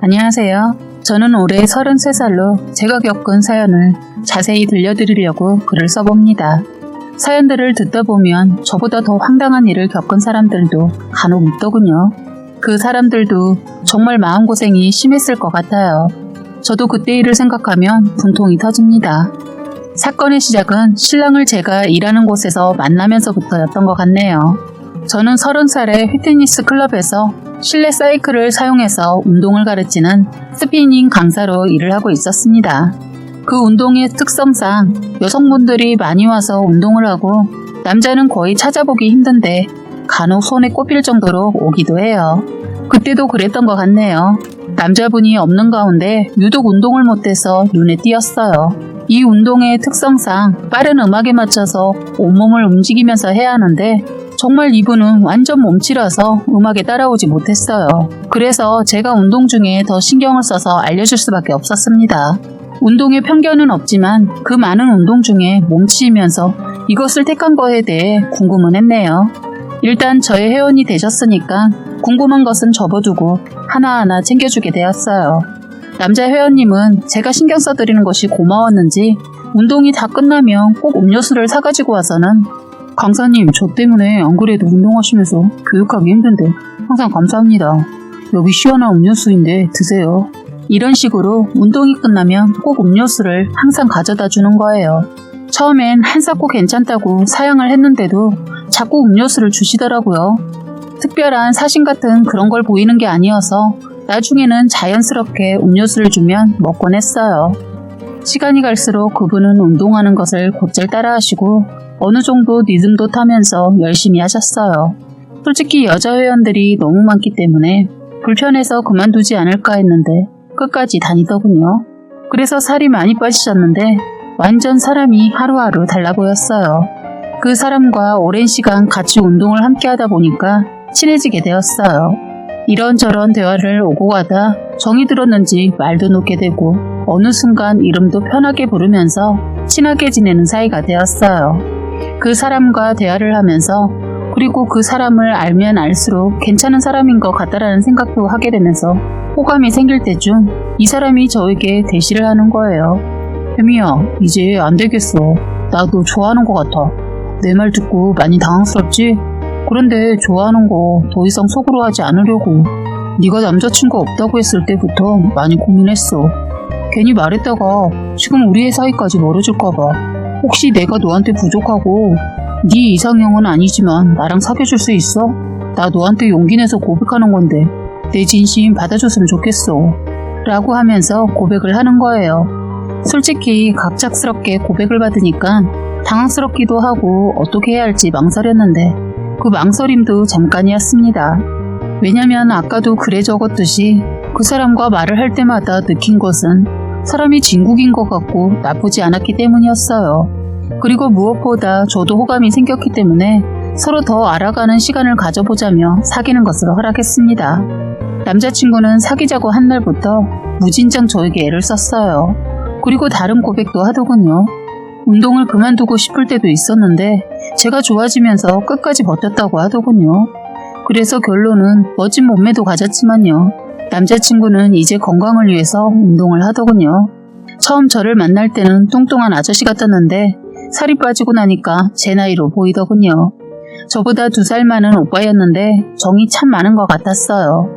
안녕하세요. 저는 올해 33살로 제가 겪은 사연을 자세히 들려드리려고 글을 써봅니다. 사연들을 듣다 보면 저보다 더 황당한 일을 겪은 사람들도 간혹 있더군요. 그 사람들도 정말 마음고생이 심했을 것 같아요. 저도 그때 일을 생각하면 분통이 터집니다. 사건의 시작은 신랑을 제가 일하는 곳에서 만나면서부터였던 것 같네요. 저는 30살에 피트니스 클럽에서 실내 사이클을 사용해서 운동을 가르치는 스피닝 강사로 일을 하고 있었습니다. 그 운동의 특성상 여성분들이 많이 와서 운동을 하고 남자는 거의 찾아보기 힘든데 간혹 손에 꼽힐 정도로 오기도 해요. 그때도 그랬던 것 같네요. 남자분이 없는 가운데 유독 운동을 못해서 눈에 띄었어요. 이 운동의 특성상 빠른 음악에 맞춰서 온몸을 움직이면서 해야 하는데 정말 이분은 완전 몸치라서 음악에 따라오지 못했어요. 그래서 제가 운동 중에 더 신경을 써서 알려줄 수밖에 없었습니다. 운동에 편견은 없지만 그 많은 운동 중에 몸치이면서 이것을 택한 거에 대해 궁금은 했네요. 일단 저의 회원이 되셨으니까 궁금한 것은 접어두고 하나하나 챙겨주게 되었어요. 남자 회원님은 제가 신경 써드리는 것이 고마웠는지 운동이 다 끝나면 꼭 음료수를 사가지고 와서는 강사님, 저 때문에 안 그래도 운동하시면서 교육하기 힘든데 항상 감사합니다. 여기 시원한 음료수인데 드세요. 이런 식으로 운동이 끝나면 꼭 음료수를 항상 가져다 주는 거예요. 처음엔 한 사코 괜찮다고 사양을 했는데도 자꾸 음료수를 주시더라고요. 특별한 사심 같은 그런 걸 보이는 게 아니어서 나중에는 자연스럽게 음료수를 주면 먹곤 했어요. 시간이 갈수록 그분은 운동하는 것을 곧잘 따라하시고 어느 정도 리듬도 타면서 열심히 하셨어요. 솔직히 여자 회원들이 너무 많기 때문에 불편해서 그만두지 않을까 했는데 끝까지 다니더군요. 그래서 살이 많이 빠지셨는데 완전 사람이 하루하루 달라 보였어요. 그 사람과 오랜 시간 같이 운동을 함께 하다 보니까 친해지게 되었어요. 이런저런 대화를 오고 가다 정이 들었는지 말도 놓게 되고 어느 순간 이름도 편하게 부르면서 친하게 지내는 사이가 되었어요. 그 사람과 대화를 하면서 그리고 그 사람을 알면 알수록 괜찮은 사람인 것 같다라는 생각도 하게 되면서 호감이 생길 때쯤 이 사람이 저에게 대시를 하는 거예요. 혜미야, 이제 안 되겠어. 나 너 좋아하는 것 같아. 내 말 듣고 많이 당황스럽지? 그런데 좋아하는 거 더 이상 속으로 하지 않으려고. 네가 남자친구 없다고 했을 때부터 많이 고민했어. 괜히 말했다가 지금 우리의 사이까지 멀어질까봐. 혹시 내가 너한테 부족하고 네 이상형은 아니지만 나랑 사귀어줄 수 있어? 나 너한테 용기 내서 고백하는 건데 내 진심 받아줬으면 좋겠어. 라고 하면서 고백을 하는 거예요. 솔직히 갑작스럽게 고백을 받으니까 당황스럽기도 하고 어떻게 해야 할지 망설였는데 그 망설임도 잠깐이었습니다. 왜냐면 아까도 글에 적었듯이 그 사람과 말을 할 때마다 느낀 것은 사람이 진국인 것 같고 나쁘지 않았기 때문이었어요. 그리고 무엇보다 저도 호감이 생겼기 때문에 서로 더 알아가는 시간을 가져보자며 사귀는 것으로 허락했습니다. 남자친구는 사귀자고 한 날부터 무진장 저에게 애를 썼어요. 그리고 다른 고백도 하더군요. 운동을 그만두고 싶을 때도 있었는데 제가 좋아지면서 끝까지 버텼다고 하더군요. 그래서 결론은 멋진 몸매도 가졌지만요. 남자친구는 이제 건강을 위해서 운동을 하더군요. 처음 저를 만날 때는 뚱뚱한 아저씨 같았는데 살이 빠지고 나니까 제 나이로 보이더군요. 저보다 2살 많은 오빠였는데 정이 참 많은 것 같았어요.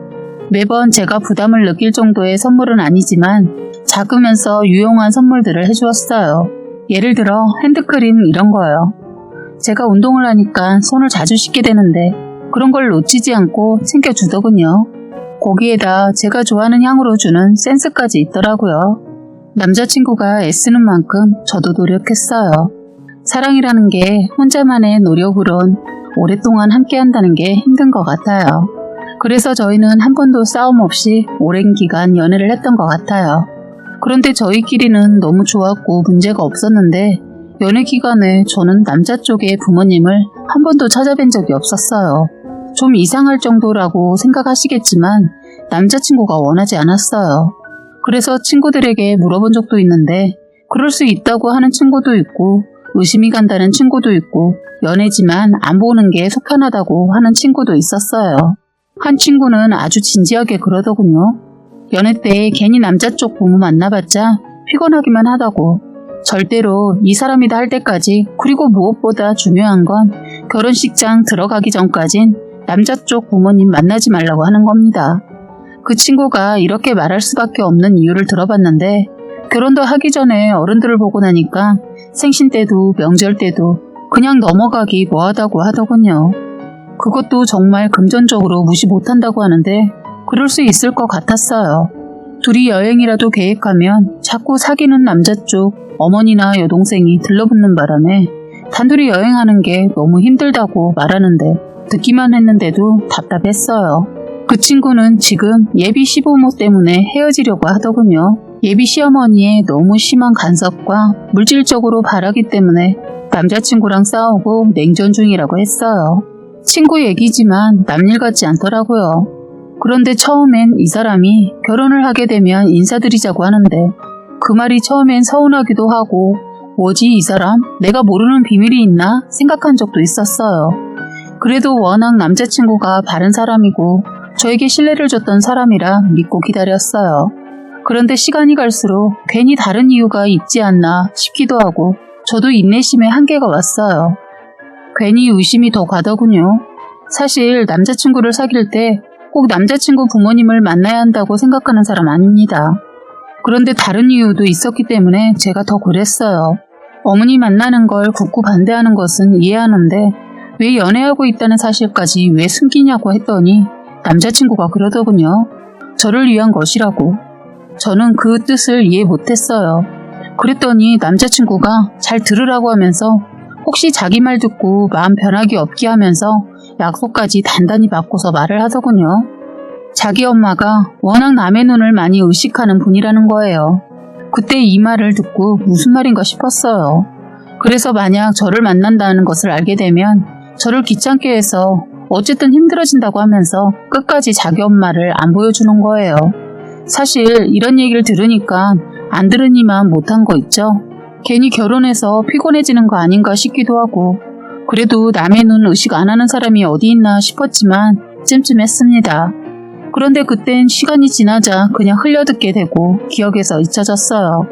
매번 제가 부담을 느낄 정도의 선물은 아니지만 작으면서 유용한 선물들을 해주었어요. 예를 들어 핸드크림 이런 거요. 제가 운동을 하니까 손을 자주 씻게 되는데 그런 걸 놓치지 않고 챙겨주더군요. 거기에다 제가 좋아하는 향으로 주는 센스까지 있더라고요. 남자친구가 애쓰는 만큼 저도 노력했어요. 사랑이라는 게 혼자만의 노력으론 오랫동안 함께 한다는 게 힘든 것 같아요. 그래서 저희는 한 번도 싸움 없이 오랜 기간 연애를 했던 것 같아요. 그런데 저희끼리는 너무 좋았고 문제가 없었는데 연애 기간에 저는 남자 쪽의 부모님을 한 번도 찾아뵌 적이 없었어요. 좀 이상할 정도라고 생각하시겠지만 남자친구가 원하지 않았어요. 그래서 친구들에게 물어본 적도 있는데 그럴 수 있다고 하는 친구도 있고 의심이 간다는 친구도 있고 연애지만 안 보는 게 속편하다고 하는 친구도 있었어요. 한 친구는 아주 진지하게 그러더군요. 연애 때 괜히 남자 쪽 부모 만나봤자 피곤하기만 하다고. 절대로 이 사람이다 할 때까지, 그리고 무엇보다 중요한 건 결혼식장 들어가기 전까진 남자 쪽 부모님 만나지 말라고 하는 겁니다. 그 친구가 이렇게 말할 수밖에 없는 이유를 들어봤는데, 결혼도 하기 전에 어른들을 보고 나니까 생신 때도 명절 때도 그냥 넘어가기 뭐하다고 하더군요. 그것도 정말 금전적으로 무시 못한다고 하는데 그럴 수 있을 것 같았어요. 둘이 여행이라도 계획하면 자꾸 사귀는 남자 쪽 어머니나 여동생이 들러붙는 바람에 단둘이 여행하는 게 너무 힘들다고 말하는데 듣기만 했는데도 답답했어요. 그 친구는 지금 예비 시부모 때문에 헤어지려고 하더군요. 예비 시어머니의 너무 심한 간섭과 물질적으로 바라기 때문에 남자친구랑 싸우고 냉전 중이라고 했어요. 친구 얘기지만 남일 같지 않더라고요. 그런데 처음엔 이 사람이 결혼을 하게 되면 인사드리자고 하는데 그 말이 처음엔 서운하기도 하고, 뭐지 이 사람? 내가 모르는 비밀이 있나? 생각한 적도 있었어요. 그래도 워낙 남자친구가 바른 사람이고 저에게 신뢰를 줬던 사람이라 믿고 기다렸어요. 그런데 시간이 갈수록 괜히 다른 이유가 있지 않나 싶기도 하고 저도 인내심에 한계가 왔어요. 괜히 의심이 더 가더군요. 사실 남자친구를 사귈 때 꼭 남자친구 부모님을 만나야 한다고 생각하는 사람 아닙니다. 그런데 다른 이유도 있었기 때문에 제가 더 그랬어요. 어머니 만나는 걸 굳고 반대하는 것은 이해하는데 왜 연애하고 있다는 사실까지 왜 숨기냐고 했더니 남자친구가 그러더군요. 저를 위한 것이라고. 저는 그 뜻을 이해 못했어요. 그랬더니 남자친구가 잘 들으라고 하면서 혹시 자기 말 듣고 마음 변하기 없게 하면서 약속까지 단단히 바꿔서 말을 하더군요. 자기 엄마가 워낙 남의 눈을 많이 의식하는 분이라는 거예요. 그때 이 말을 듣고 무슨 말인가 싶었어요. 그래서 만약 저를 만난다는 것을 알게 되면 저를 귀찮게 해서 어쨌든 힘들어진다고 하면서 끝까지 자기 엄마를 안 보여주는 거예요. 사실 이런 얘기를 들으니까 안 들으니만 못한 거 있죠. 괜히 결혼해서 피곤해지는 거 아닌가 싶기도 하고, 그래도 남의 눈 의식 안 하는 사람이 어디 있나 싶었지만 찜찜했습니다. 그런데 그땐 시간이 지나자 그냥 흘려듣게 되고 기억에서 잊혀졌어요.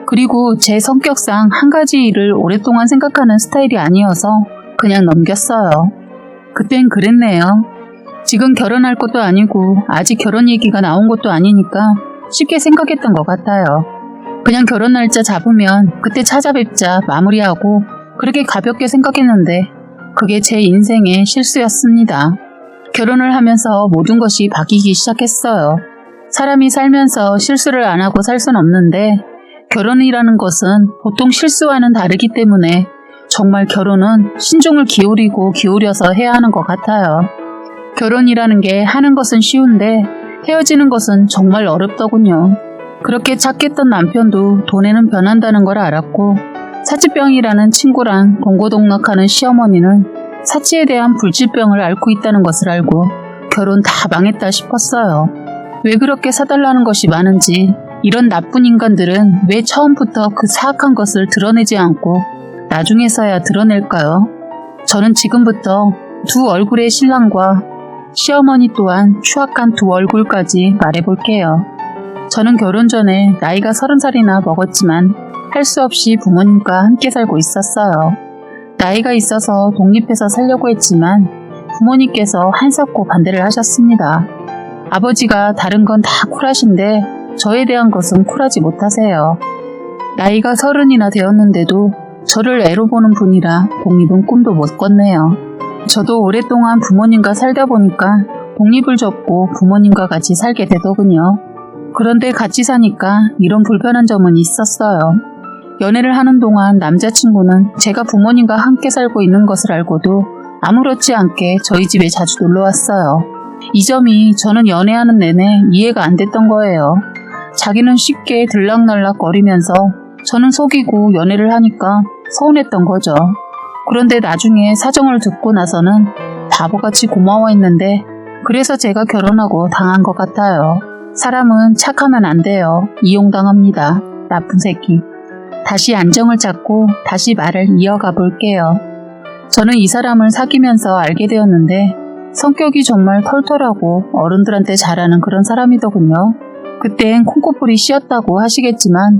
그리고 제 성격상 한 가지 일을 오랫동안 생각하는 스타일이 아니어서 그냥 넘겼어요. 그땐 그랬네요. 지금 결혼할 것도 아니고 아직 결혼 얘기가 나온 것도 아니니까 쉽게 생각했던 것 같아요. 그냥 결혼 날짜 잡으면 그때 찾아뵙자 마무리하고 그렇게 가볍게 생각했는데 그게 제 인생의 실수였습니다. 결혼을 하면서 모든 것이 바뀌기 시작했어요. 사람이 살면서 실수를 안 하고 살 순 없는데 결혼이라는 것은 보통 실수와는 다르기 때문에 정말 결혼은 신중을 기울여서 해야 하는 것 같아요. 결혼이라는 게 하는 것은 쉬운데 헤어지는 것은 정말 어렵더군요. 그렇게 착했던 남편도 돈에는 변한다는 걸 알았고, 사치병이라는 친구랑 동고동락하는 시어머니는 사치에 대한 불치병을 앓고 있다는 것을 알고 결혼 다 망했다 싶었어요. 왜 그렇게 사달라는 것이 많은지, 이런 나쁜 인간들은 왜 처음부터 그 사악한 것을 드러내지 않고 나중에서야 드러낼까요? 저는 지금부터 두 얼굴의 신랑과 시어머니 또한 추악한 두 얼굴까지 말해볼게요. 저는 결혼 전에 나이가 30살이나 먹었지만 할 수 없이 부모님과 함께 살고 있었어요. 나이가 있어서 독립해서 살려고 했지만 부모님께서 한사코 반대를 하셨습니다. 아버지가 다른 건 다 쿨하신데 저에 대한 것은 쿨하지 못하세요. 나이가 30이나 되었는데도 저를 애로 보는 분이라 독립은 꿈도 못 꿨네요. 저도 오랫동안 부모님과 살다 보니까 독립을 접고 부모님과 같이 살게 되더군요. 그런데 같이 사니까 이런 불편한 점은 있었어요. 연애를 하는 동안 남자친구는 제가 부모님과 함께 살고 있는 것을 알고도 아무렇지 않게 저희 집에 자주 놀러왔어요. 이 점이 저는 연애하는 내내 이해가 안 됐던 거예요. 자기는 쉽게 들락날락거리면서 저는 속이고 연애를 하니까 서운했던 거죠. 그런데 나중에 사정을 듣고 나서는 바보같이 고마워했는데 그래서 제가 결혼하고 당한 것 같아요. 사람은 착하면 안 돼요. 이용당합니다. 나쁜 새끼. 다시 안정을 찾고 다시 말을 이어가 볼게요. 저는 이 사람을 사귀면서 알게 되었는데 성격이 정말 털털하고 어른들한테 잘하는 그런 사람이더군요. 그땐 콩고풀이 씌었다고 하시겠지만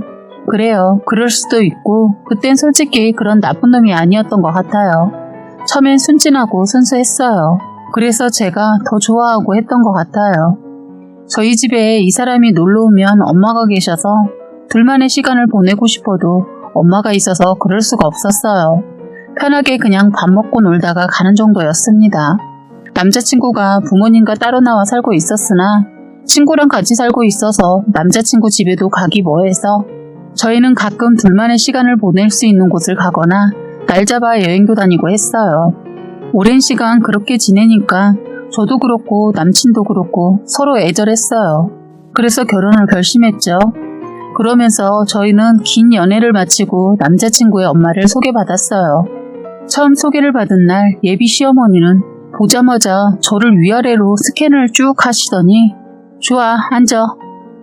그래요. 그럴 수도 있고 그땐 솔직히 그런 나쁜 놈이 아니었던 것 같아요. 처음엔 순진하고 순수했어요. 그래서 제가 더 좋아하고 했던 것 같아요. 저희 집에 이 사람이 놀러 오면 엄마가 계셔서 둘만의 시간을 보내고 싶어도 엄마가 있어서 그럴 수가 없었어요. 편하게 그냥 밥 먹고 놀다가 가는 정도였습니다. 남자친구가 부모님과 따로 나와 살고 있었으나 친구랑 같이 살고 있어서 남자친구 집에도 가기 뭐해서 저희는 가끔 둘만의 시간을 보낼 수 있는 곳을 가거나 날 잡아 여행도 다니고 했어요. 오랜 시간 그렇게 지내니까 저도 그렇고 남친도 그렇고 서로 애절했어요. 그래서 결혼을 결심했죠. 그러면서 저희는 긴 연애를 마치고 남자친구의 엄마를 소개받았어요. 처음 소개를 받은 날 예비 시어머니는 보자마자 저를 위아래로 스캔을 쭉 하시더니 좋아, 앉아.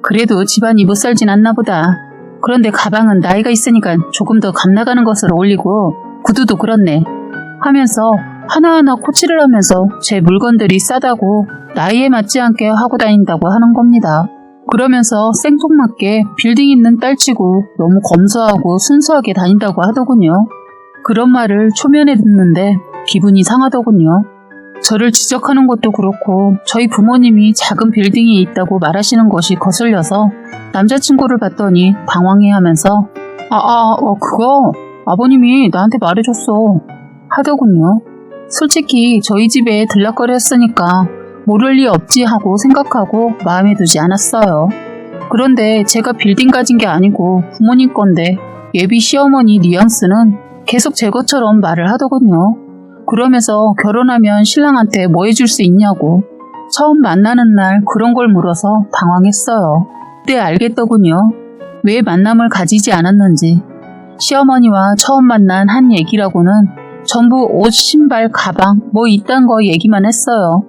그래도 집안이 못 살진 않나 보다. 그런데 가방은 나이가 있으니까 조금 더 값나가는 것으로 올리고 구두도 그렇네. 하면서 하나하나 코치를 하면서 제 물건들이 싸다고 나이에 맞지 않게 하고 다닌다고 하는 겁니다. 그러면서 생뚱맞게 빌딩 있는 딸치고 너무 검소하고 순수하게 다닌다고 하더군요. 그런 말을 초면에 듣는데 기분이 상하더군요. 저를 지적하는 것도 그렇고 저희 부모님이 작은 빌딩이 있다고 말하시는 것이 거슬려서 남자친구를 봤더니 당황해하면서 그거 아버님이 나한테 말해줬어 하더군요. 솔직히 저희 집에 들락거렸으니까 모를 리 없지 하고 생각하고 마음에 두지 않았어요. 그런데 제가 빌딩 가진 게 아니고 부모님 건데 예비 시어머니 뉘앙스는 계속 제 것처럼 말을 하더군요. 그러면서 결혼하면 신랑한테 뭐 해줄 수 있냐고 처음 만나는 날 그런 걸 물어서 당황했어요. 그때 알겠더군요. 왜 만남을 가지지 않았는지. 시어머니와 처음 만난 한 얘기라고는 전부 옷, 신발, 가방 뭐 이딴 거 얘기만 했어요.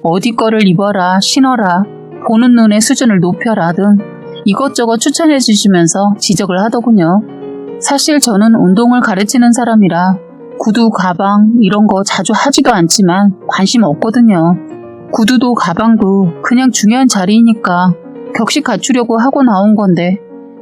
어디 거를 입어라, 신어라, 보는 눈의 수준을 높여라 등 이것저것 추천해 주시면서 지적을 하더군요. 사실 저는 운동을 가르치는 사람이라 구두, 가방 이런 거 자주 하지도 않지만 관심 없거든요. 구두도 가방도 그냥 중요한 자리이니까 격식 갖추려고 하고 나온 건데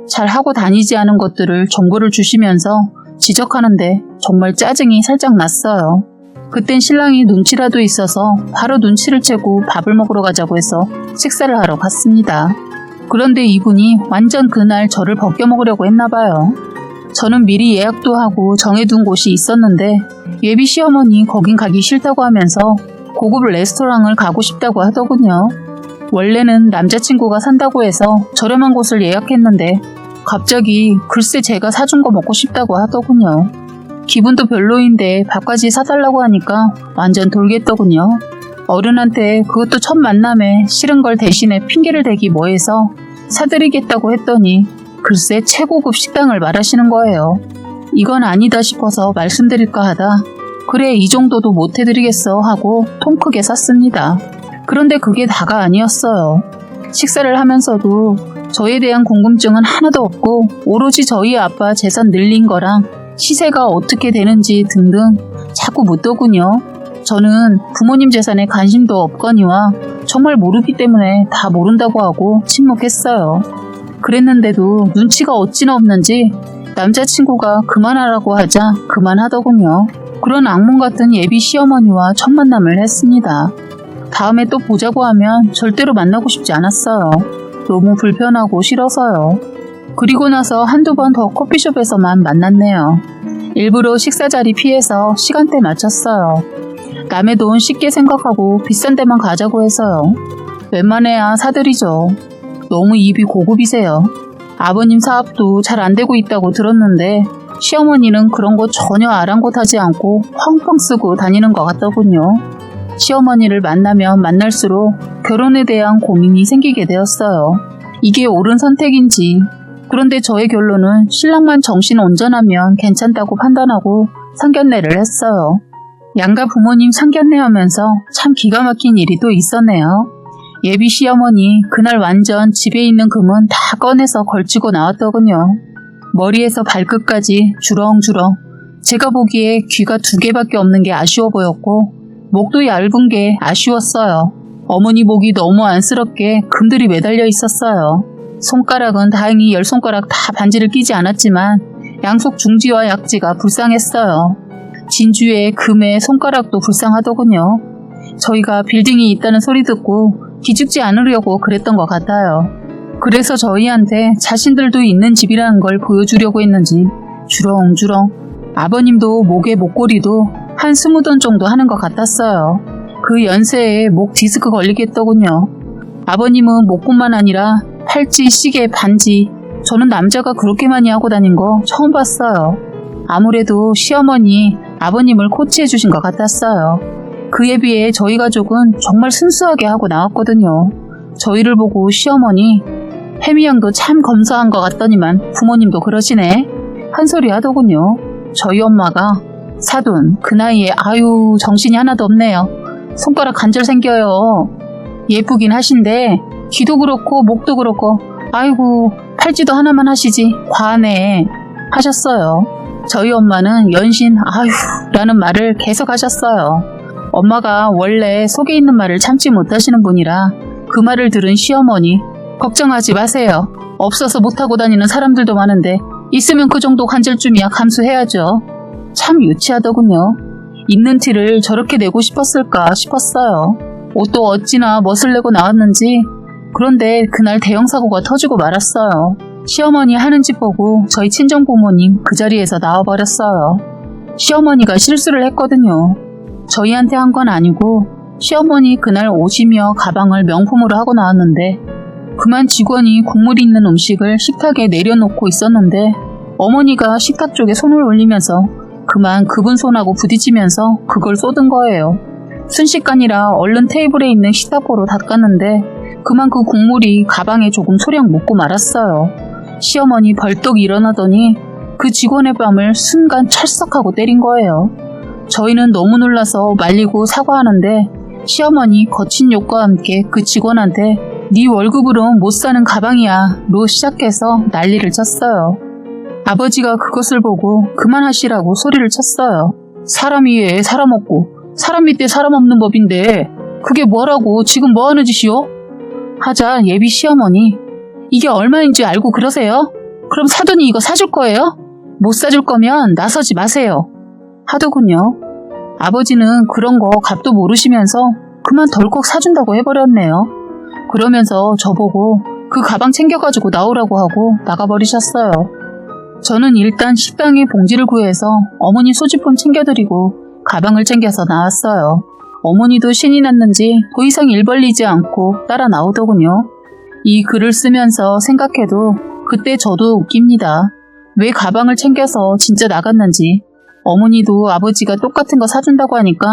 잘 하고 다니지 않은 것들을 정보를 주시면서 지적하는데 정말 짜증이 살짝 났어요. 그땐 신랑이 눈치라도 있어서 바로 눈치를 채고 밥을 먹으러 가자고 해서 식사를 하러 갔습니다. 그런데 이분이 완전 그날 저를 벗겨먹으려고 했나봐요. 저는 미리 예약도 하고 정해둔 곳이 있었는데 예비 시어머니 거긴 가기 싫다고 하면서 고급 레스토랑을 가고 싶다고 하더군요. 원래는 남자친구가 산다고 해서 저렴한 곳을 예약했는데 갑자기 글쎄 제가 사준 거 먹고 싶다고 하더군요. 기분도 별로인데 밥까지 사달라고 하니까 완전 돌겠더군요. 어른한테 그것도 첫 만남에 싫은 걸 대신에 핑계를 대기 뭐해서 사드리겠다고 했더니 글쎄 최고급 식당을 말하시는 거예요. 이건 아니다 싶어서 말씀드릴까 하다 그래 이 정도도 못 해드리겠어 하고 통 크게 샀습니다. 그런데 그게 다가 아니었어요. 식사를 하면서도 저에 대한 궁금증은 하나도 없고 오로지 저희 아빠 재산 늘린 거랑 시세가 어떻게 되는지 등등 자꾸 묻더군요. 저는 부모님 재산에 관심도 없거니와 정말 모르기 때문에 다 모른다고 하고 침묵했어요. 그랬는데도 눈치가 어찌나 없는지 남자친구가 그만하라고 하자 그만하더군요. 그런 악몽 같은 예비 시어머니와 첫 만남을 했습니다. 다음에 또 보자고 하면 절대로 만나고 싶지 않았어요. 너무 불편하고 싫어서요. 그리고 나서 한두 번 더 커피숍에서만 만났네요. 일부러 식사 자리 피해서 시간대 맞췄어요. 남의 돈 쉽게 생각하고 비싼 데만 가자고 해서요. 웬만해야 사드리죠. 너무 입이 고급이세요. 아버님 사업도 잘 안 되고 있다고 들었는데 시어머니는 그런 거 전혀 아랑곳하지 않고 펑펑 쓰고 다니는 것 같더군요. 시어머니를 만나면 만날수록 결혼에 대한 고민이 생기게 되었어요. 이게 옳은 선택인지. 그런데 저의 결론은 신랑만 정신 온전하면 괜찮다고 판단하고 상견례를 했어요. 양가 부모님 상견례하면서 참 기가 막힌 일이 또 있었네요. 예비 시어머니 그날 완전 집에 있는 금은 다 꺼내서 걸치고 나왔더군요. 머리에서 발끝까지 주렁주렁. 제가 보기에 귀가 2개밖에 없는 게 아쉬워 보였고 목도 얇은 게 아쉬웠어요. 어머니 목이 너무 안쓰럽게 금들이 매달려 있었어요. 손가락은 다행히 10손가락 다 반지를 끼지 않았지만 양속 중지와 약지가 불쌍했어요. 진주의 금의 손가락도 불쌍하더군요. 저희가 빌딩이 있다는 소리 듣고 기죽지 않으려고 그랬던 것 같아요. 그래서 저희한테 자신들도 있는 집이라는 걸 보여주려고 했는지 주렁주렁 아버님도 목에 목걸이도 한 20돈 정도 하는 것 같았어요. 그 연세에 목 디스크 걸리겠더군요. 아버님은 목뿐만 아니라 팔찌, 시계, 반지, 저는 남자가 그렇게 많이 하고 다닌 거 처음 봤어요. 아무래도 시어머니, 아버님을 코치해 주신 것 같았어요. 그에 비해 저희 가족은 정말 순수하게 하고 나왔거든요. 저희를 보고 시어머니, 혜미 양도 참 검소한 것 같더니만 부모님도 그러시네 한 소리 하더군요. 저희 엄마가 사돈, 그 나이에 아유 정신이 하나도 없네요. 손가락 관절 생겨요. 예쁘긴 하신데 귀도 그렇고 목도 그렇고 아이고 팔찌도 하나만 하시지 과하네 하셨어요. 저희 엄마는 연신 아유 라는 말을 계속 하셨어요. 엄마가 원래 속에 있는 말을 참지 못하시는 분이라 그 말을 들은 시어머니 걱정하지 마세요. 없어서 못하고 다니는 사람들도 많은데 있으면 그 정도 관절쯤이야 감수해야죠. 참 유치하더군요. 있는 티를 저렇게 내고 싶었을까 싶었어요. 옷도 어찌나 멋을 내고 나왔는지. 그런데 그날 대형 사고가 터지고 말았어요. 시어머니 하는 짓 보고 저희 친정부모님 그 자리에서 나와버렸어요. 시어머니가 실수를 했거든요. 저희한테 한 건 아니고 시어머니 그날 옷이며 가방을 명품으로 하고 나왔는데 그만 직원이 국물 있는 음식을 식탁에 내려놓고 있었는데 어머니가 식탁 쪽에 손을 올리면서 그만 그분 손하고 부딪히면서 그걸 쏟은 거예요. 순식간이라 얼른 테이블에 있는 식탁보로 닦았는데 그만 그 국물이 가방에 조금 소량 묻고 말았어요. 시어머니 벌떡 일어나더니 그 직원의 뺨을 순간 찰싹하고 때린 거예요. 저희는 너무 놀라서 말리고 사과하는데 시어머니 거친 욕과 함께 그 직원한테 네 월급으로 못 사는 가방이야 로 시작해서 난리를 쳤어요. 아버지가 그것을 보고 그만하시라고 소리를 쳤어요. 사람 위에 사람 없고 사람 밑에 사람 없는 법인데 그게 뭐라고 지금 뭐하는 짓이요? 하자 예비 시어머니 이게 얼마인지 알고 그러세요? 그럼 사돈이 이거 사줄 거예요? 못 사줄 거면 나서지 마세요 하더군요. 아버지는 그런 거 값도 모르시면서 그만 덜컥 사준다고 해버렸네요. 그러면서 저보고 그 가방 챙겨가지고 나오라고 하고 나가버리셨어요. 저는 일단 식당에 봉지를 구해서 어머니 소지품 챙겨드리고 가방을 챙겨서 나왔어요. 어머니도 신이 났는지 더 이상 일 벌리지 않고 따라 나오더군요. 이 글을 쓰면서 생각해도 그때 저도 웃깁니다. 왜 가방을 챙겨서 진짜 나갔는지. 어머니도 아버지가 똑같은 거 사준다고 하니까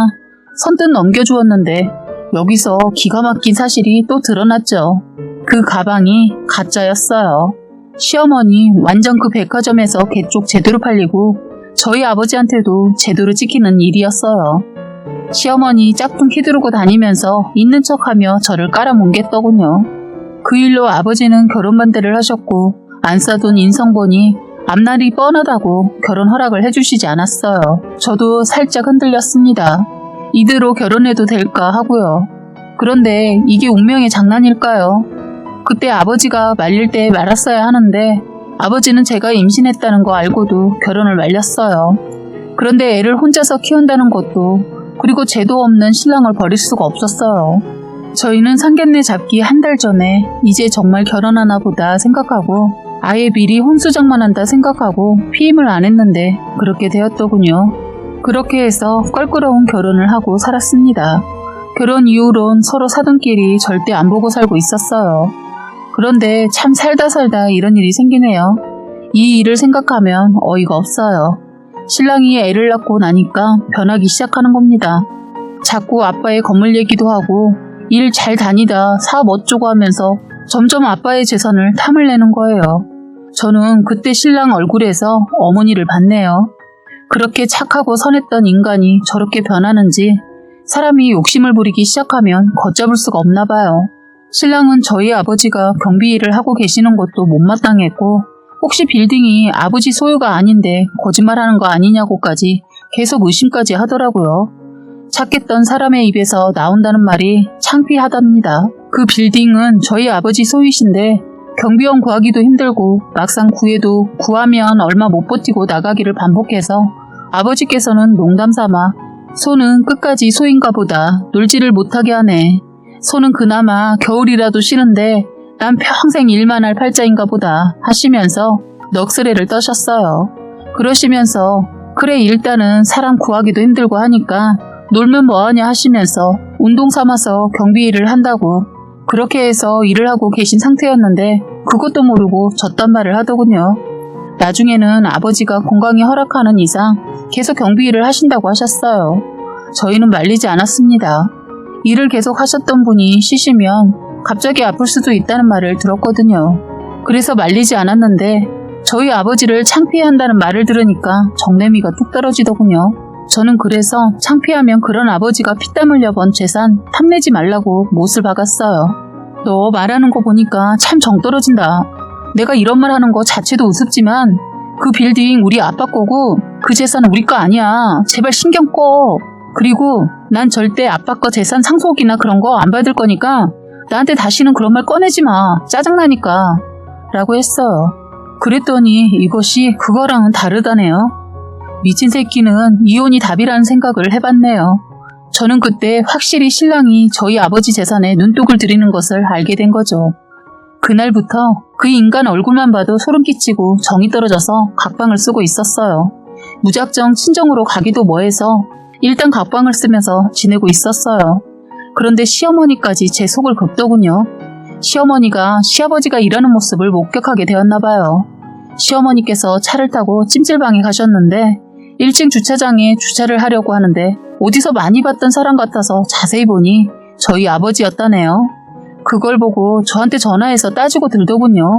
선뜻 넘겨주었는데 여기서 기가 막힌 사실이 또 드러났죠. 그 가방이 가짜였어요. 시어머니 완전 그 백화점에서 개쪽 제대로 팔리고 저희 아버지한테도 제대로 찍히는 일이었어요. 시어머니 짝퉁 휘두르고 다니면서 있는 척하며 저를 깔아뭉갰더군요. 그 일로 아버지는 결혼 반대를 하셨고 안 싸돈 인성보니 앞날이 뻔하다고 결혼 허락을 해주시지 않았어요. 저도 살짝 흔들렸습니다. 이대로 결혼해도 될까 하고요. 그런데 이게 운명의 장난일까요? 그때 아버지가 말릴 때 말았어야 하는데 아버지는 제가 임신했다는 거 알고도 결혼을 말렸어요. 그런데 애를 혼자서 키운다는 것도 그리고 죄도 없는 신랑을 버릴 수가 없었어요. 저희는 상견례 잡기 한 달 전에 이제 정말 결혼하나 보다 생각하고 아예 미리 혼수장만 한다 생각하고 피임을 안 했는데 그렇게 되었더군요. 그렇게 해서 껄끄러운 결혼을 하고 살았습니다. 결혼 이후론 서로 사돈끼리 절대 안 보고 살고 있었어요. 그런데 참 살다 이런 일이 생기네요. 이 일을 생각하면 어이가 없어요. 신랑이 애를 낳고 나니까 변하기 시작하는 겁니다. 자꾸 아빠의 건물 얘기도 하고 일 잘 다니다 사업 어쩌고 하면서 점점 아빠의 재산을 탐을 내는 거예요. 저는 그때 신랑 얼굴에서 어머니를 봤네요. 그렇게 착하고 선했던 인간이 저렇게 변하는지 사람이 욕심을 부리기 시작하면 걷잡을 수가 없나 봐요. 신랑은 저희 아버지가 경비 일을 하고 계시는 것도 못마땅했고 혹시 빌딩이 아버지 소유가 아닌데 거짓말하는 거 아니냐고까지 계속 의심까지 하더라고요. 찾겠던 사람의 입에서 나온다는 말이 창피하답니다. 그 빌딩은 저희 아버지 소유이신데 경비원 구하기도 힘들고 막상 구해도 구하면 얼마 못 버티고 나가기를 반복해서 아버지께서는 농담삼아 소는 끝까지 소인가 보다 놀지를 못하게 하네. 소는 그나마 겨울이라도 쉬는데 난 평생 일만 할 팔자인가 보다 하시면서 넋으레를 떠셨어요. 그러시면서 그래 일단은 사람 구하기도 힘들고 하니까 놀면 뭐하냐 하시면서 운동 삼아서 경비 일을 한다고 그렇게 해서 일을 하고 계신 상태였는데 그것도 모르고 저딴 말을 하더군요. 나중에는 아버지가 건강이 허락하는 이상 계속 경비 일을 하신다고 하셨어요. 저희는 말리지 않았습니다. 일을 계속 하셨던 분이 쉬시면 갑자기 아플 수도 있다는 말을 들었거든요. 그래서 말리지 않았는데 저희 아버지를 창피해한다는 말을 들으니까 정내미가 뚝 떨어지더군요. 저는 그래서 창피하면 그런 아버지가 피땀 흘려 번 재산 탐내지 말라고 못을 박았어요. 너 말하는 거 보니까 참 정 떨어진다. 내가 이런 말 하는 거 자체도 우습지만 그 빌딩 우리 아빠 거고 그 재산은 우리 거 아니야. 제발 신경 꺼. 그리고 난 절대 아빠 거 재산 상속이나 그런 거 안 받을 거니까 나한테 다시는 그런 말 꺼내지 마. 짜증나니까. 라고 했어요. 그랬더니 이것이 그거랑은 다르다네요. 미친 새끼는 이혼이 답이라는 생각을 해봤네요. 저는 그때 확실히 신랑이 저희 아버지 재산에 눈독을 들이는 것을 알게 된 거죠. 그날부터 그 인간 얼굴만 봐도 소름 끼치고 정이 떨어져서 각방을 쓰고 있었어요. 무작정 친정으로 가기도 뭐해서 일단 각방을 쓰면서 지내고 있었어요. 그런데 시어머니까지 제 속을 긁더군요. 시어머니가 시아버지가 일하는 모습을 목격하게 되었나 봐요. 시어머니께서 차를 타고 찜질방에 가셨는데 1층 주차장에 주차를 하려고 하는데 어디서 많이 봤던 사람 같아서 자세히 보니 저희 아버지였다네요. 그걸 보고 저한테 전화해서 따지고 들더군요.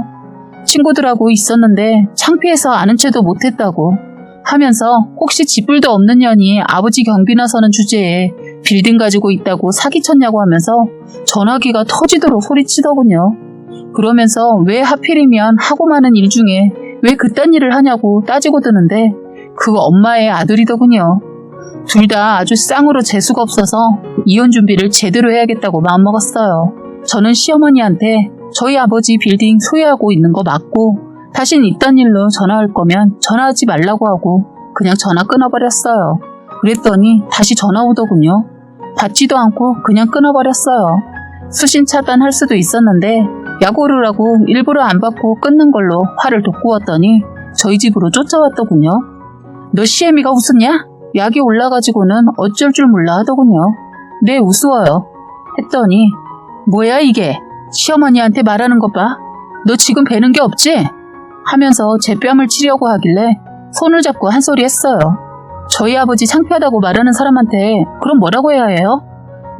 친구들하고 있었는데 창피해서 아는 체도 못했다고 하면서 혹시 지불도 없는 년이 아버지 경비나 서는 주제에 빌딩 가지고 있다고 사기쳤냐고 하면서 전화기가 터지도록 소리치더군요. 그러면서 왜 하필이면 하고 많은 일 중에 왜 그딴 일을 하냐고 따지고 드는데 그 엄마의 아들이더군요. 둘 다 아주 쌍으로 재수가 없어서 이혼 준비를 제대로 해야겠다고 마음먹었어요. 저는 시어머니한테 저희 아버지 빌딩 소유하고 있는 거 맞고 다신 이딴 일로 전화할 거면 전화하지 말라고 하고 그냥 전화 끊어버렸어요. 그랬더니 다시 전화 오더군요. 받지도 않고 그냥 끊어버렸어요. 수신 차단할 수도 있었는데 약오르라고 일부러 안 받고 끊는 걸로 화를 돋구었더니 저희 집으로 쫓아왔더군요. 너 시애미가 웃었냐? 약이 올라가지고는 어쩔 줄 몰라 하더군요. 네, 우스워요. 했더니 뭐야 이게? 시어머니한테 말하는 것 봐. 너 지금 배는 게 없지? 하면서 제 뺨을 치려고 하길래 손을 잡고 한 소리 했어요. 저희 아버지 창피하다고 말하는 사람한테 그럼 뭐라고 해야 해요?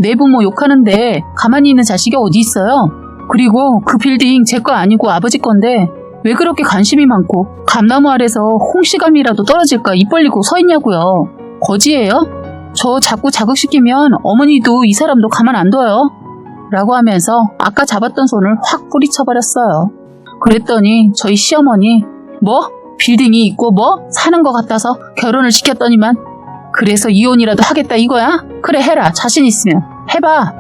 내 부모 욕하는데 가만히 있는 자식이 어디 있어요? 그리고 그 빌딩 제 거 아니고 아버지 건데 왜 그렇게 관심이 많고 감나무 아래서 홍시감이라도 떨어질까 입 벌리고 서 있냐고요. 거지예요? 저 자꾸 자극시키면 어머니도 이 사람도 가만 안 둬요. 라고 하면서 아까 잡았던 손을 확 뿌리쳐버렸어요. 그랬더니 저희 시어머니 뭐? 빌딩이 있고 뭐? 사는 것 같아서 결혼을 시켰더니만 그래서 이혼이라도 하겠다 이거야? 그래 해라. 자신 있으면 해봐.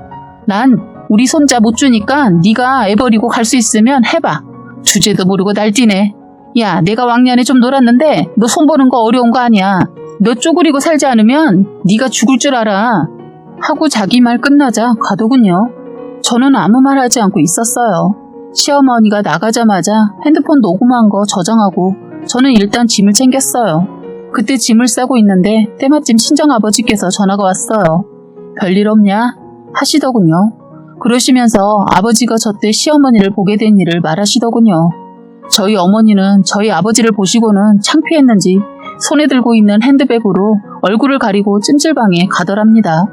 난 우리 손자 못 주니까 네가 애 버리고 갈 수 있으면 해봐. 주제도 모르고 날뛰네. 야, 내가 왕년에 좀 놀았는데 너 손보는 거 어려운 거 아니야. 너 쪼그리고 살지 않으면 네가 죽을 줄 알아. 하고 자기 말 끝나자 가더군요. 저는 아무 말 하지 않고 있었어요. 시어머니가 나가자마자 핸드폰 녹음한 거 저장하고 저는 일단 짐을 챙겼어요. 그때 짐을 싸고 있는데 때마침 친정아버지께서 전화가 왔어요. 별일 없냐? 하시더군요. 그러시면서 아버지가 저때 시어머니를 보게 된 일을 말하시더군요. 저희 어머니는 저희 아버지를 보시고는 창피했는지 손에 들고 있는 핸드백으로 얼굴을 가리고 찜질방에 가더랍니다.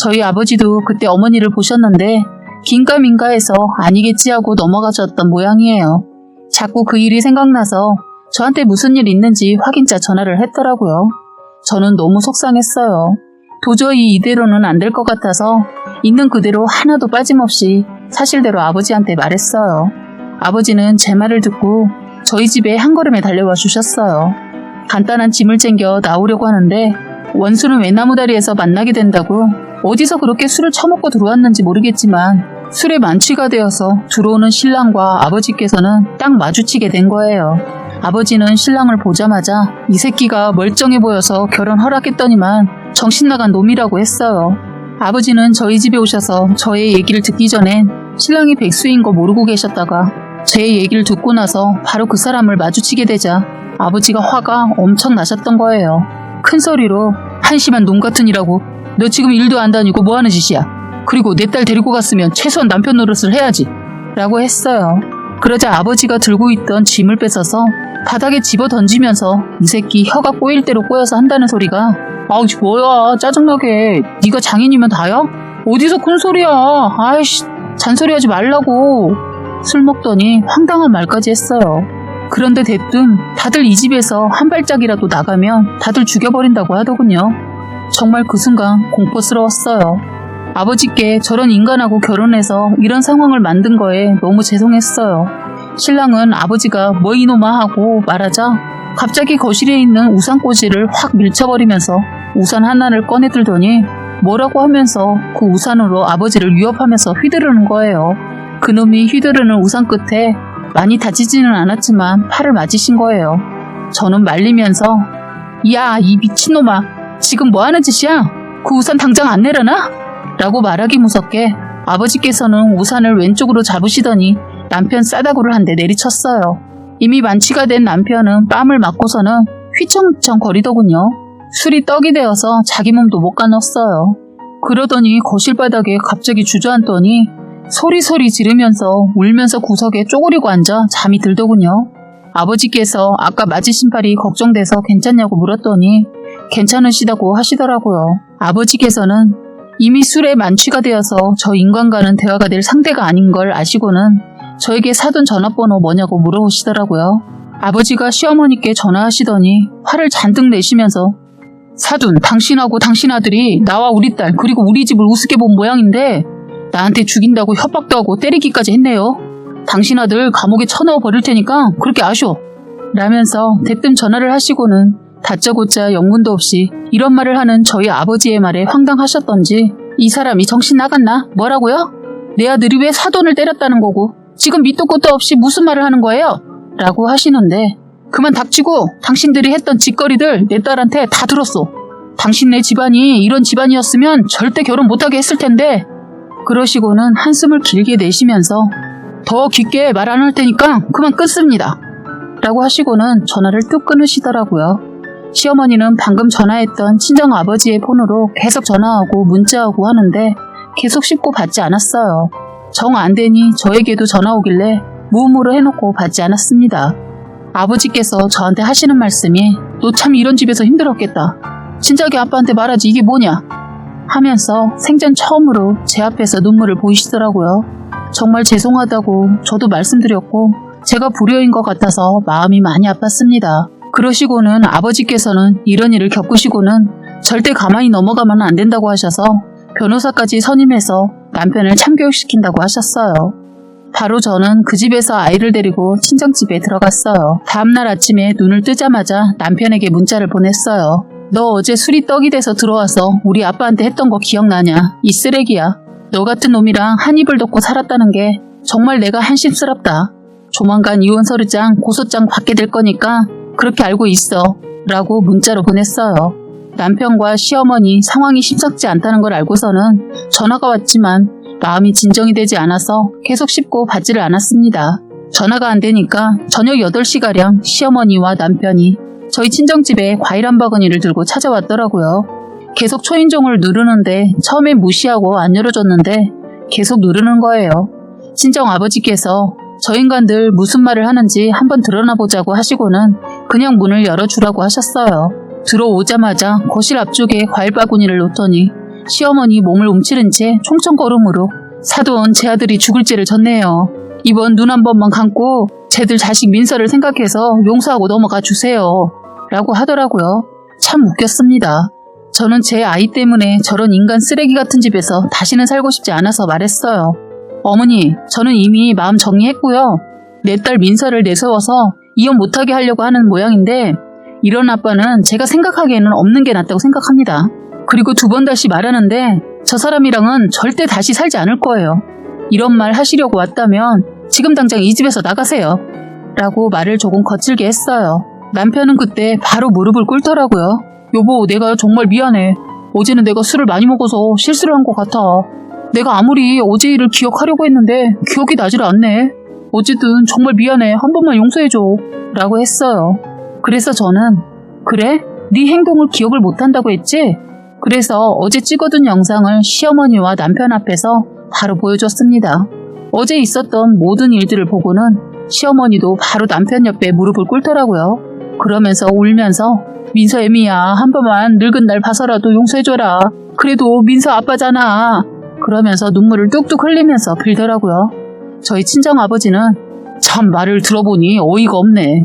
저희 아버지도 그때 어머니를 보셨는데 긴가민가해서 아니겠지 하고 넘어가셨던 모양이에요. 자꾸 그 일이 생각나서 저한테 무슨 일 있는지 확인자 전화를 했더라고요. 저는 너무 속상했어요. 도저히 이대로는 안 될 것 같아서 있는 그대로 하나도 빠짐없이 사실대로 아버지한테 말했어요. 아버지는 제 말을 듣고 저희 집에 한 걸음에 달려와 주셨어요. 간단한 짐을 챙겨 나오려고 하는데 원수는 외나무다리에서 만나게 된다고 어디서 그렇게 술을 처먹고 들어왔는지 모르겠지만 술에 만취가 되어서 들어오는 신랑과 아버지께서는 딱 마주치게 된 거예요. 아버지는 신랑을 보자마자 이 새끼가 멀쩡해 보여서 결혼 허락했더니만 정신나간 놈이라고 했어요. 아버지는 저희 집에 오셔서 저의 얘기를 듣기 전엔 신랑이 백수인 거 모르고 계셨다가 제 얘기를 듣고 나서 바로 그 사람을 마주치게 되자 아버지가 화가 엄청 나셨던 거예요. 큰 소리로 한심한 놈 같으니라고. 너 지금 일도 안 다니고 뭐하는 짓이야. 그리고 내 딸 데리고 갔으면 최소한 남편 노릇을 해야지. 라고 했어요. 그러자 아버지가 들고 있던 짐을 뺏어서 바닥에 집어 던지면서 이 새끼 혀가 꼬일 대로 꼬여서 한다는 소리가 아우 뭐야 짜증나게. 네가 장인이면 다야? 어디서 큰 소리야. 아이씨 잔소리하지 말라고. 술 먹더니 황당한 말까지 했어요. 그런데 대뜸 다들 이 집에서 한 발짝이라도 나가면 다들 죽여버린다고 하더군요. 정말 그 순간 공포스러웠어요. 아버지께 저런 인간하고 결혼해서 이런 상황을 만든 거에 너무 죄송했어요. 신랑은 아버지가 뭐 이놈아 하고 말하자 갑자기 거실에 있는 우산꽂이를 확 밀쳐버리면서 우산 하나를 꺼내 들더니 뭐라고 하면서 그 우산으로 아버지를 위협하면서 휘두르는 거예요. 그놈이 휘두르는 우산 끝에 많이 다치지는 않았지만 팔을 맞으신 거예요. 저는 말리면서 야, 이 미친놈아 지금 뭐하는 짓이야? 그 우산 당장 안 내려놔? 라고 말하기 무섭게 아버지께서는 우산을 왼쪽으로 잡으시더니 남편 싸다구를 한 대 내리쳤어요. 이미 만취가 된 남편은 뺨을 맞고서는 휘청휘청 거리더군요. 술이 떡이 되어서 자기 몸도 못 가눴어요. 그러더니 거실 바닥에 갑자기 주저앉더니 소리소리 지르면서 울면서 구석에 쪼그리고 앉아 잠이 들더군요. 아버지께서 아까 맞으신 팔이 걱정돼서 괜찮냐고 물었더니 괜찮으시다고 하시더라고요. 아버지께서는 이미 술에 만취가 되어서 저 인간과는 대화가 될 상대가 아닌 걸 아시고는 저에게 사돈 전화번호 뭐냐고 물어보시더라고요. 아버지가 시어머니께 전화하시더니 화를 잔뜩 내시면서 사돈, 당신하고 당신 아들이 나와 우리 딸 그리고 우리 집을 우습게 본 모양인데 나한테 죽인다고 협박도 하고 때리기까지 했네요. 당신 아들 감옥에 쳐넣어 버릴 테니까 그렇게 아쇼. 라면서 대뜸 전화를 하시고는 다짜고짜 영문도 없이 이런 말을 하는 저희 아버지의 말에 황당하셨던지 이 사람이 정신 나갔나? 뭐라고요? 내 아들이 왜 사돈을 때렸다는 거고 지금 밑도 끝도 없이 무슨 말을 하는 거예요? 라고 하시는데 그만 닥치고 당신들이 했던 짓거리들 내 딸한테 다 들었어. 당신네 집안이 이런 집안이었으면 절대 결혼 못하게 했을 텐데 그러시고는 한숨을 길게 내쉬면서 더 깊게 말 안 할 테니까 그만 끊습니다. 라고 하시고는 전화를 뚝 끊으시더라고요. 시어머니는 방금 전화했던 친정아버지의 폰으로 계속 전화하고 문자하고 하는데 계속 씹고 받지 않았어요. 정 안 되니 저에게도 전화 오길래 무음으로 해놓고 받지 않았습니다. 아버지께서 저한테 하시는 말씀이 너 참 이런 집에서 힘들었겠다. 진작에 아빠한테 말하지 이게 뭐냐 하면서 생전 처음으로 제 앞에서 눈물을 보이시더라고요. 정말 죄송하다고 저도 말씀드렸고 제가 불효인 것 같아서 마음이 많이 아팠습니다. 그러시고는 아버지께서는 이런 일을 겪으시고는 절대 가만히 넘어가면 안 된다고 하셔서 변호사까지 선임해서 남편을 참교육시킨다고 하셨어요. 바로 저는 그 집에서 아이를 데리고 친정집에 들어갔어요. 다음날 아침에 눈을 뜨자마자 남편에게 문자를 보냈어요. 너 어제 술이 떡이 돼서 들어와서 우리 아빠한테 했던 거 기억나냐? 이 쓰레기야. 너 같은 놈이랑 한 입을 덮고 살았다는 게 정말 내가 한심스럽다. 조만간 이혼 서류장, 고소장 받게 될 거니까 그렇게 알고 있어. 라고 문자로 보냈어요. 남편과 시어머니 상황이 심상치 않다는 걸 알고서는 전화가 왔지만 마음이 진정이 되지 않아서 계속 씹고 받지를 않았습니다. 전화가 안 되니까 저녁 8시가량 시어머니와 남편이 저희 친정집에 과일 한 바구니를 들고 찾아왔더라고요. 계속 초인종을 누르는데 처음엔 무시하고 안 열어줬는데 계속 누르는 거예요. 친정아버지께서 저 인간들 무슨 말을 하는지 한번 드러나 보자고 하시고는 그냥 문을 열어주라고 하셨어요. 들어오자마자 거실 앞쪽에 과일 바구니를 놓더니 시어머니 몸을 움츠린 채 총총걸음으로 사돈 제 아들이 죽을 죄를 졌네요. 이번 눈 한 번만 감고 쟤들 자식 민서를 생각해서 용서하고 넘어가 주세요. 라고 하더라고요. 참 웃겼습니다. 저는 제 아이 때문에 저런 인간 쓰레기 같은 집에서 다시는 살고 싶지 않아서 말했어요. 어머니, 저는 이미 마음 정리했고요. 내 딸 민서를 내세워서 이혼 못하게 하려고 하는 모양인데 이런 아빠는 제가 생각하기에는 없는 게 낫다고 생각합니다. 그리고 2번 다시 말하는데 저 사람이랑은 절대 다시 살지 않을 거예요. 이런 말 하시려고 왔다면 지금 당장 이 집에서 나가세요. 라고 말을 조금 거칠게 했어요. 남편은 그때 바로 무릎을 꿇더라고요. 여보, 내가 정말 미안해. 어제는 내가 술을 많이 먹어서 실수를 한 것 같아. 내가 아무리 어제 일을 기억하려고 했는데 기억이 나질 않네. 어쨌든 정말 미안해. 한 번만 용서해줘. 라고 했어요. 그래서 저는 그래? 네 행동을 기억을 못한다고 했지? 그래서 어제 찍어둔 영상을 시어머니와 남편 앞에서 바로 보여줬습니다. 어제 있었던 모든 일들을 보고는 시어머니도 바로 남편 옆에 무릎을 꿇더라고요. 그러면서 울면서 민서 애미야, 한 번만 늙은 날 봐서라도 용서해줘라. 그래도 민서 아빠잖아. 그러면서 눈물을 뚝뚝 흘리면서 빌더라고요. 저희 친정아버지는 참 말을 들어보니 어이가 없네.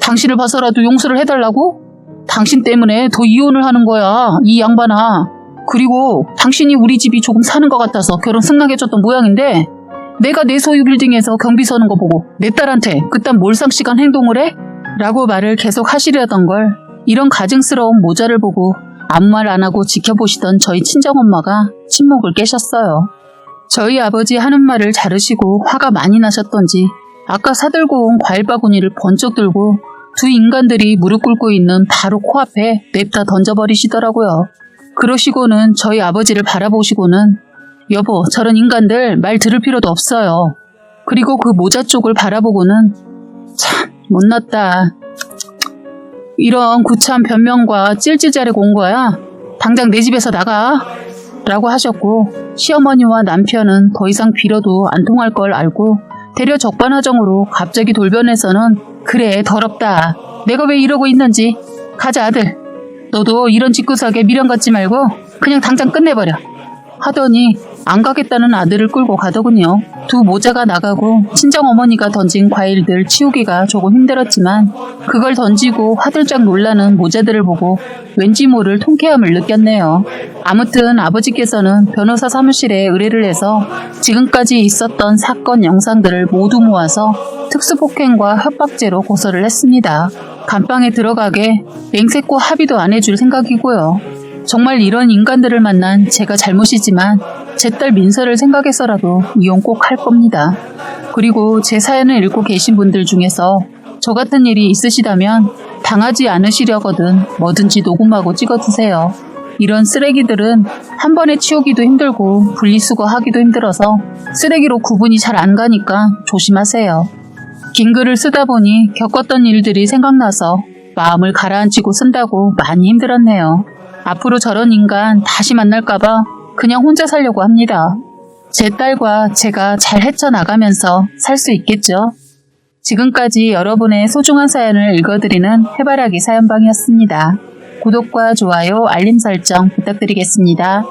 당신을 봐서라도 용서를 해달라고? 당신 때문에 더 이혼을 하는 거야, 이 양반아. 그리고 당신이 우리 집이 조금 사는 것 같아서 결혼 승낙해줬던 모양인데 내가 내 소유 빌딩에서 경비 서는 거 보고 내 딸한테 그딴 몰상식한 행동을 해? 라고 말을 계속 하시려던 걸 이런 가증스러운 모자를 보고 아무 말 안 하고 지켜보시던 저희 친정엄마가 침묵을 깨셨어요. 저희 아버지 하는 말을 자르시고 화가 많이 나셨던지 아까 사들고 온 과일 바구니를 번쩍 들고 두 인간들이 무릎 꿇고 있는 바로 코앞에 냅다 던져버리시더라고요. 그러시고는 저희 아버지를 바라보시고는 여보, 저런 인간들 말 들을 필요도 없어요. 그리고 그 모자 쪽을 바라보고는 참 못났다. 이런 구차한 변명과 찔찔 자르고 온 거야. 당장 내 집에서 나가. 라고 하셨고 시어머니와 남편은 더 이상 빌어도 안 통할 걸 알고 대려 적반하장으로 갑자기 돌변해서는 그래 더럽다. 내가 왜 이러고 있는지. 가자 아들. 너도 이런 짓구석에 미련 갖지 말고 그냥 당장 끝내버려. 하더니 안 가겠다는 아들을 끌고 가더군요. 두 모자가 나가고 친정어머니가 던진 과일들 치우기가 조금 힘들었지만 그걸 던지고 화들짝 놀라는 모자들을 보고 왠지 모를 통쾌함을 느꼈네요. 아무튼 아버지께서는 변호사 사무실에 의뢰를 해서 지금까지 있었던 사건 영상들을 모두 모아서 특수폭행과 협박죄로 고소를 했습니다. 감방에 들어가게 맹세코 합의도 안 해줄 생각이고요. 정말 이런 인간들을 만난 제가 잘못이지만 제 딸 민서를 생각해서라도 이혼 꼭 할 겁니다. 그리고 제 사연을 읽고 계신 분들 중에서 저 같은 일이 있으시다면 당하지 않으시려거든 뭐든지 녹음하고 찍어두세요. 이런 쓰레기들은 한 번에 치우기도 힘들고 분리수거하기도 힘들어서 쓰레기로 구분이 잘 안 가니까 조심하세요. 긴 글을 쓰다 보니 겪었던 일들이 생각나서 마음을 가라앉히고 쓴다고 많이 힘들었네요. 앞으로 저런 인간 다시 만날까봐 그냥 혼자 살려고 합니다. 제 딸과 제가 잘 헤쳐나가면서 살 수 있겠죠. 지금까지 여러분의 소중한 사연을 읽어드리는 해바라기 사연방이었습니다. 구독과 좋아요, 알림 설정 부탁드리겠습니다.